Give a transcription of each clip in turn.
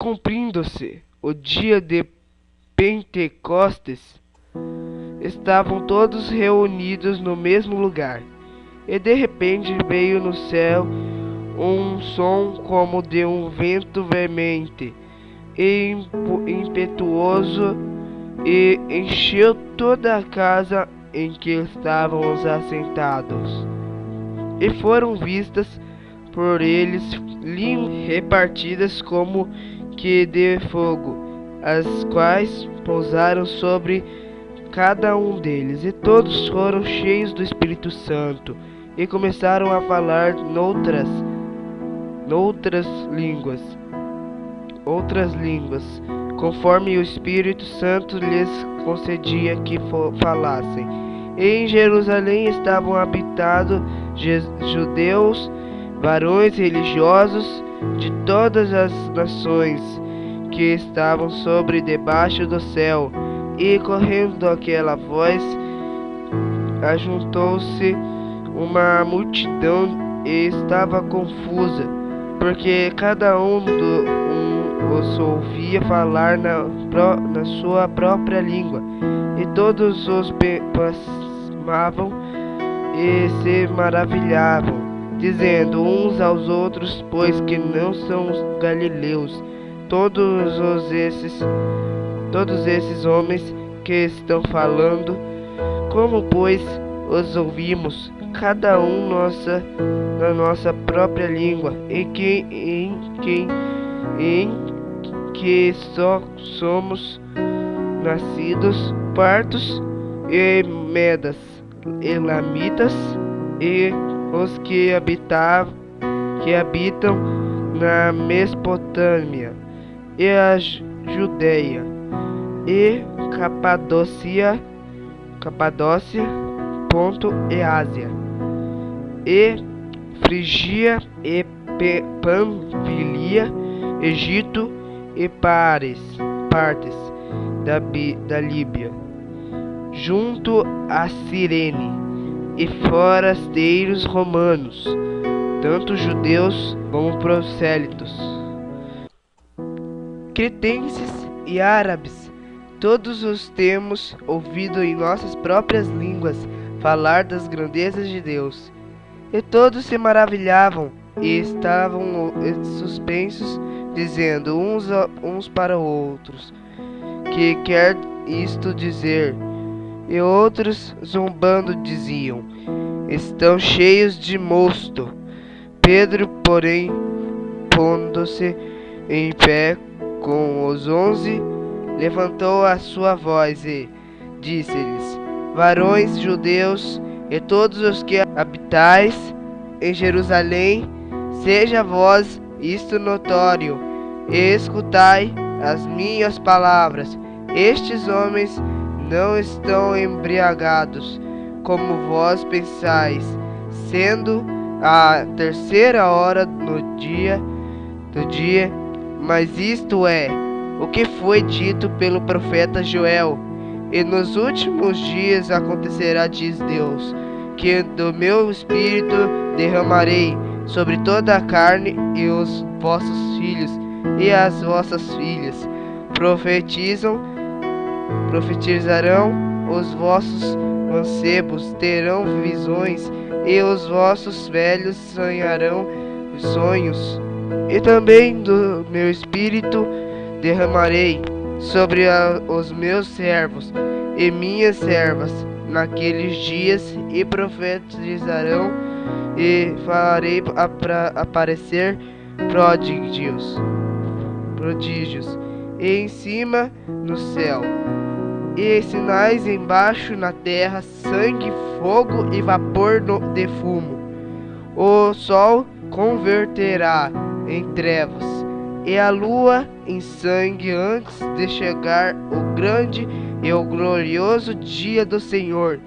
Cumprindo-se o dia de Pentecostes, estavam todos reunidos no mesmo lugar. E de repente veio no céu um som como de um vento veemente e impetuoso, e encheu toda a casa em que estávamos assentados. E foram vistas por eles línguas repartidas como que de fogo, as quais pousaram sobre cada um deles, e todos foram cheios do Espírito Santo, e começaram a falar outras línguas, conforme o Espírito Santo lhes concedia que falassem. E em Jerusalém estavam habitados judeus, varões religiosos de todas as nações que estavam sobre debaixo do céu. E correndo aquela voz, ajuntou-se uma multidão e estava confusa, porque cada um os ouvia falar na sua própria língua. E todos os pasmavam e se maravilhavam, dizendo uns aos outros: pois que não são os galileus todos esses homens que estão falando? Como, pois, os ouvimos, cada um na nossa própria língua, em que só somos nascidos partos e medas, elamitas, e os que habitam na Mesopotâmia, e a Judeia, e Capadócia, Ponto e Ásia, e Frigia, e Panfilia, Egito, e partes da Líbia, junto a Cirene, e forasteiros romanos, tanto judeus como prosélitos, cretenses e árabes. Todos os temos ouvido em nossas próprias línguas falar das grandezas de Deus. E todos se maravilhavam e estavam suspensos, dizendo uns para outros: que quer isto dizer? E outros, zombando, diziam: estão cheios de mosto. Pedro, porém, pondo-se em pé com os 11, levantou a sua voz e disse-lhes: varões judeus, e todos os que habitais em Jerusalém, seja a vós isto notório, e escutai as minhas palavras. Estes homens não estão embriagados, como vós pensais, sendo a terceira hora do dia, mas isto é o que foi dito pelo profeta Joel: e nos últimos dias acontecerá, diz Deus, que do meu espírito derramarei sobre toda a carne, e os vossos filhos e as vossas filhas profetizarão, os vossos mancebos terão visões, e os vossos velhos sonharão sonhos. E também do meu espírito derramarei sobre os meus servos e minhas servas naqueles dias, e profetizarão, e farei aparecer prodígios e em cima no céu, e sinais embaixo na terra: sangue, fogo e vapor de fumo. O sol converterá em trevas e a lua em sangue, antes de chegar o grande e o glorioso dia do Senhor.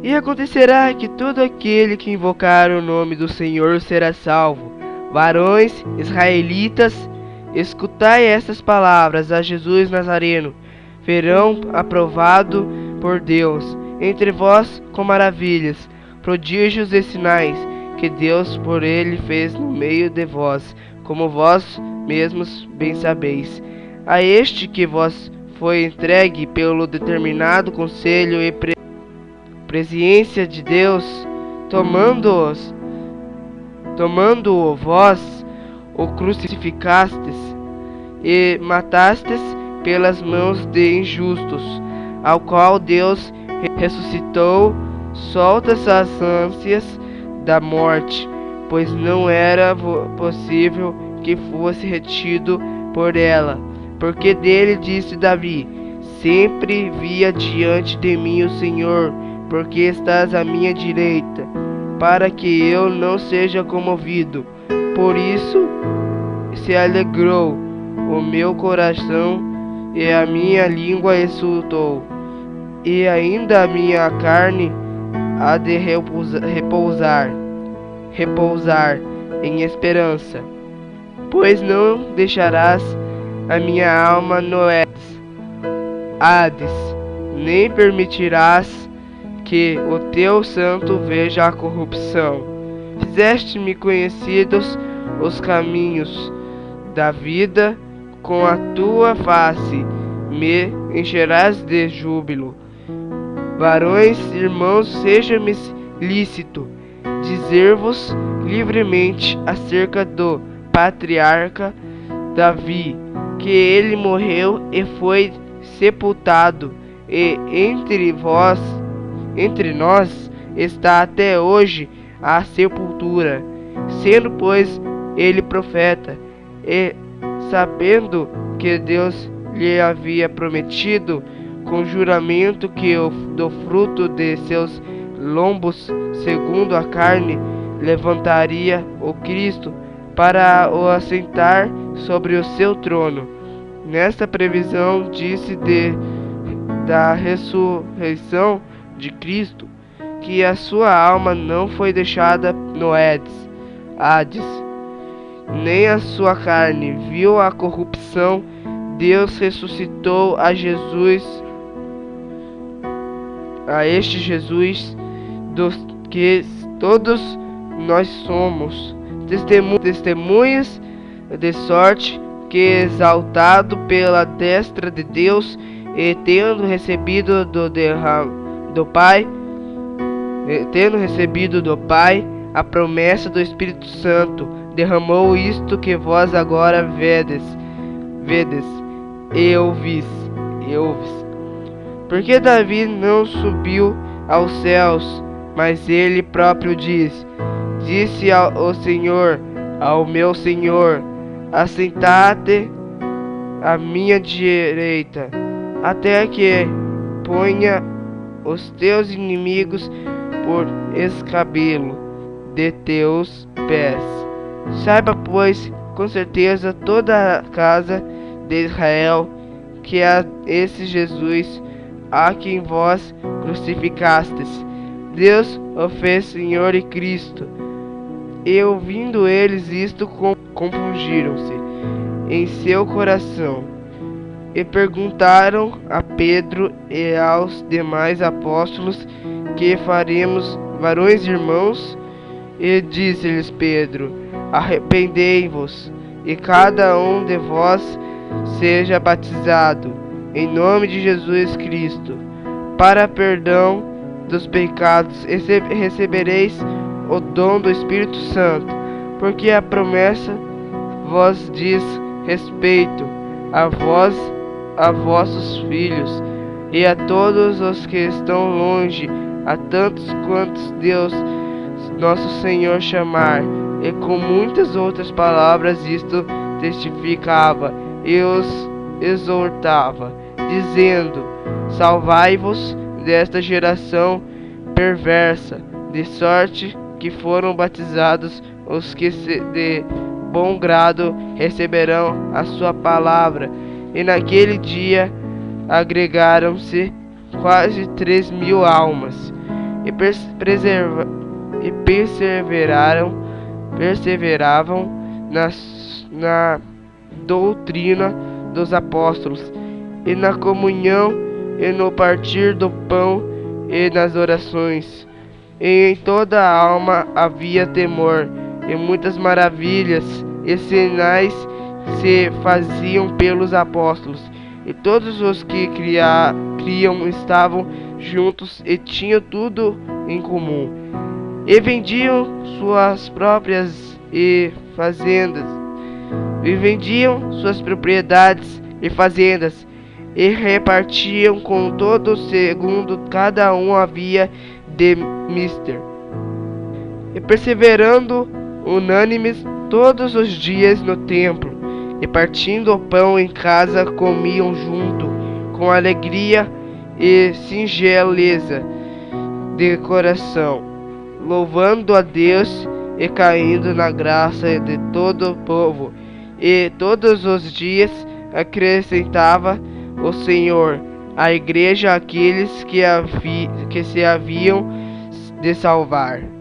E acontecerá que todo aquele que invocar o nome do Senhor será salvo. Varões israelitas, escutai estas palavras: a Jesus Nazareno verão aprovado por Deus entre vós com maravilhas, prodígios e sinais que Deus por ele fez no meio de vós, como vós mesmos bem sabeis. A este que vos foi entregue pelo determinado conselho e presciência de Deus, tomando-o vós, o crucificastes e matastes pelas mãos de injustos, ao qual Deus ressuscitou, soltas as ânsias da morte, pois não era possível que fosse retido por ela. Porque dele disse Davi: sempre via diante de mim o Senhor, porque estás à minha direita, para que eu não seja comovido. Por isso se alegrou o meu coração e a minha língua exultou, e ainda a minha carne há de repousar em esperança, pois não deixarás a minha alma no Hades, nem permitirás que o teu santo veja a corrupção. Fizeste-me conhecidos os caminhos da vida, com a tua face me encherás de júbilo. Varões, irmãos, seja-me lícito dizer-vos livremente acerca do patriarca Davi, que ele morreu e foi sepultado, e entre nós está até hoje a sepultura, sendo pois ele profeta, e sabendo que Deus lhe havia prometido com juramento que do fruto de seus lombos, segundo a carne, levantaria o Cristo para o assentar sobre o seu trono. Nesta previsão disse da ressurreição de Cristo, que a sua alma não foi deixada no Hades, nem a sua carne viu a corrupção. Deus ressuscitou a este Jesus, dos que todos nós somos testemunhas, de sorte que, exaltado pela destra de Deus, e tendo recebido do Pai a promessa do Espírito Santo, derramou isto que vós agora vedes e ouvis. Porque Davi não subiu aos céus, mas ele próprio disse ao Senhor, ao meu Senhor: assenta-te à minha direita, até que ponha os teus inimigos por escabelo de teus pés. Saiba, pois, com certeza toda a casa de Israel, que a esse Jesus, a quem vós crucificastes, Deus o fez Senhor e Cristo. E ouvindo eles isto, compungiram-se em seu coração, e perguntaram a Pedro e aos demais apóstolos: que faremos, varões irmãos? E disse-lhes Pedro: arrependei-vos, e cada um de vós seja batizado em nome de Jesus Cristo, para perdão dos pecados, e recebereis o dom do Espírito Santo, porque a promessa vos diz respeito a vós, a vossos filhos, e a todos os que estão longe, a tantos quantos Deus nosso Senhor chamar. E com muitas outras palavras isto testificava e os exortava, dizendo: salvai-vos desta geração perversa. De sorte que foram batizados os que de bom grado receberão a sua palavra. E naquele dia agregaram-se quase 3.000 almas, e perseveravam na doutrina dos apóstolos, e na comunhão, e no partir do pão, e nas orações. E em toda a alma havia temor, e muitas maravilhas e sinais se faziam pelos apóstolos, e todos os que criam estavam juntos e tinham tudo em comum. E vendiam suas próprias fazendas, e vendiam suas propriedades e fazendas, e repartiam com todos segundo cada um havia de mister. E perseverando unânimes todos os dias no templo, e partindo o pão em casa, comiam junto, com alegria e singeleza de coração, louvando a Deus e caindo na graça de todo o povo. E todos os dias acrescentava o Senhor à igreja aqueles que se haviam de salvar.